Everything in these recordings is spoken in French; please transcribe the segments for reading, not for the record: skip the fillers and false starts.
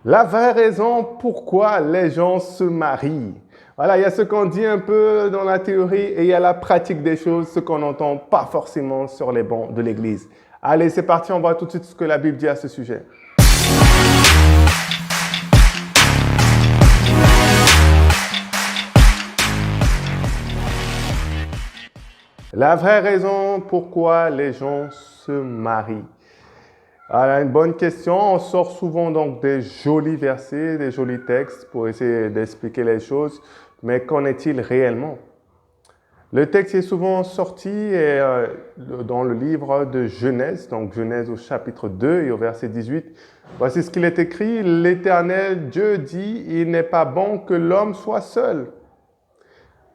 La vraie raison pourquoi les gens se marient. Voilà, il y a ce qu'on dit un peu dans la théorie et il y a la pratique des choses, ce qu'on n'entend pas forcément sur les bancs de l'église. Allez, c'est parti, on voit tout de suite ce que la Bible dit à ce sujet. La vraie raison pourquoi les gens se marient. Alors, une bonne question. On sort souvent donc des jolis versets, des jolis textes pour essayer d'expliquer les choses, mais qu'en est-il réellement? Le texte est souvent sorti dans le livre de Genèse, donc Genèse au chapitre 2 et au verset 18. Voici ce qu'il est écrit. L'Éternel Dieu dit, il n'est pas bon que l'homme soit seul,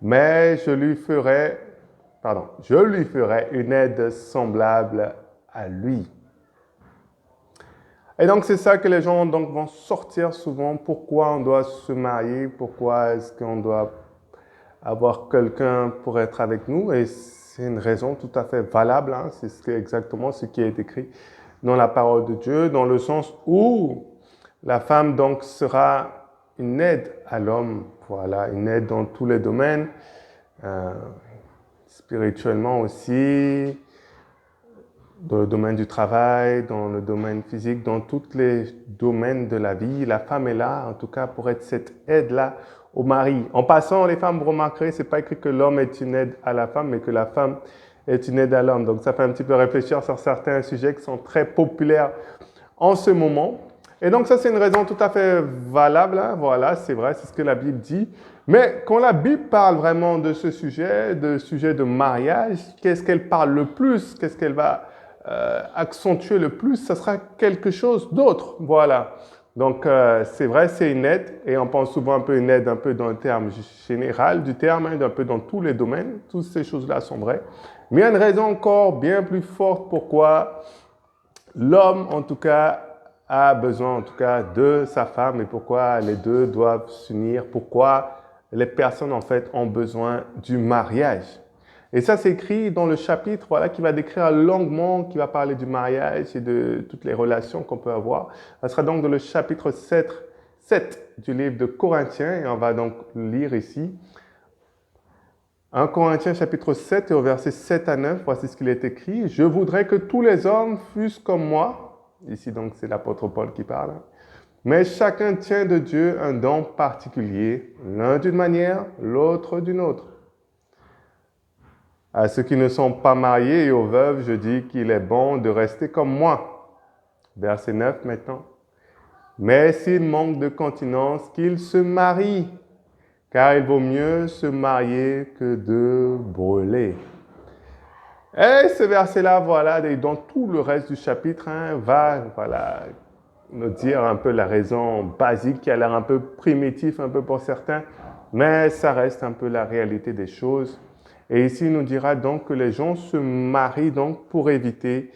mais je lui ferai une aide semblable à lui. Et donc, c'est ça que les gens donc, vont sortir souvent. Pourquoi on doit se marier? Pourquoi est-ce qu'on doit avoir quelqu'un pour être avec nous? Et c'est une raison tout à fait valable. Hein? C'est exactement ce qui est écrit dans la parole de Dieu, dans le sens où la femme donc sera une aide à l'homme. Voilà, une aide dans tous les domaines, spirituellement aussi, dans le domaine du travail, dans le domaine physique, dans tous les domaines de la vie. La femme est là, en tout cas, pour être cette aide-là au mari. En passant, les femmes, vous remarquerez, c'est pas écrit que l'homme est une aide à la femme, mais que la femme est une aide à l'homme. Donc, ça fait un petit peu réfléchir sur certains sujets qui sont très populaires en ce moment. Et donc, ça, c'est une raison tout à fait valable. Hein. Voilà, c'est vrai, c'est ce que la Bible dit. Mais quand la Bible parle vraiment de ce sujet de mariage, qu'est-ce qu'elle parle le plus? Qu'est-ce qu'elle va accentuer le plus? Ça sera quelque chose d'autre. Voilà. Donc, c'est vrai, c'est une aide. Et on pense souvent un peu une aide, un peu dans le terme général du terme, hein, un peu dans tous les domaines. Toutes ces choses-là sont vraies. Mais il y a une raison encore bien plus forte pourquoi l'homme, en tout cas, a besoin, en tout cas, de sa femme et pourquoi les deux doivent s'unir, pourquoi les personnes, en fait, ont besoin du mariage. Et ça, c'est écrit dans le chapitre, voilà, qui va décrire longuement, qui va parler du mariage et de toutes les relations qu'on peut avoir. Ça sera donc dans le chapitre 7 du livre de Corinthiens, et on va donc lire ici. 1 Corinthiens chapitre 7 et au verset 7 à 9, voici ce qu'il est écrit. « Je voudrais que tous les hommes fussent comme moi. » Ici, donc, c'est l'apôtre Paul qui parle. « Mais chacun tient de Dieu un don particulier, l'un d'une manière, l'autre d'une autre. À ceux qui ne sont pas mariés et aux veuves, je dis qu'il est bon de rester comme moi. » Verset 9 maintenant. « Mais s'ils manquent de continence, qu'ils se marient. Car il vaut mieux se marier que de brûler. » Et ce verset-là, voilà, et dans tout le reste du chapitre, hein, va nous dire un peu la raison basique qui a l'air un peu primitif, un peu pour certains, mais ça reste un peu la réalité des choses. Et ici, il nous dira donc que les gens se marient donc pour éviter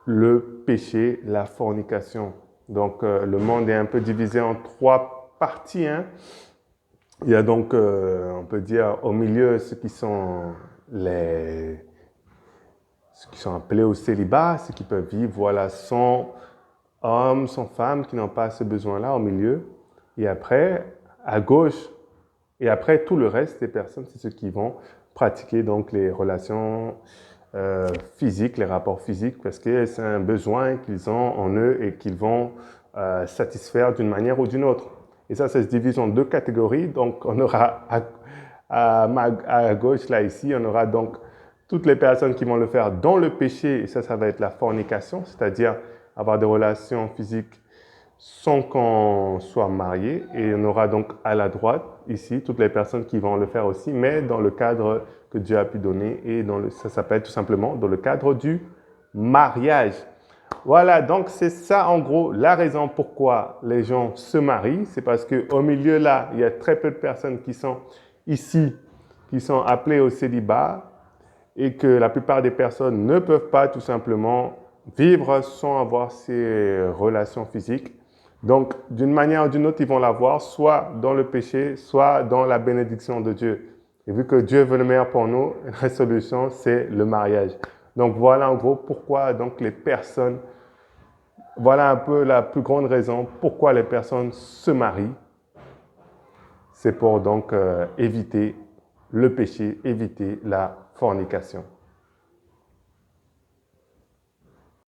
le péché, la fornication. Donc, le monde est un peu divisé en trois parties. Hein. Il y a donc, on peut dire, au milieu, ceux qui sont appelés au célibat, ceux qui peuvent vivre, voilà, sans homme, sans femme, qui n'ont pas ce besoin-là au milieu. Et après, à gauche, et après, tout le reste des personnes, c'est ceux qui vont pratiquer donc les relations physiques, les rapports physiques, parce que c'est un besoin qu'ils ont en eux et qu'ils vont satisfaire d'une manière ou d'une autre. Et ça se divise en deux catégories. Donc, on aura à gauche, là, ici, on aura donc toutes les personnes qui vont le faire dans le péché. Et ça va être la fornication, c'est-à-dire avoir des relations physiques sans qu'on soit marié. Et on aura donc à la droite, ici, toutes les personnes qui vont le faire aussi, mais dans le cadre que Dieu a pu donner. Et ça s'appelle tout simplement dans le cadre du mariage. Voilà, donc c'est ça en gros la raison pourquoi les gens se marient. C'est parce qu'au milieu là, il y a très peu de personnes qui sont ici, qui sont appelées au célibat et que la plupart des personnes ne peuvent pas tout simplement vivre sans avoir ces relations physiques. Donc, d'une manière ou d'une autre, ils vont l'avoir soit dans le péché, soit dans la bénédiction de Dieu. Et vu que Dieu veut le meilleur pour nous, la solution, c'est le mariage. Donc, voilà en gros pourquoi donc, les personnes voilà un peu la plus grande raison pourquoi les personnes se marient. C'est pour donc éviter le péché, éviter la fornication.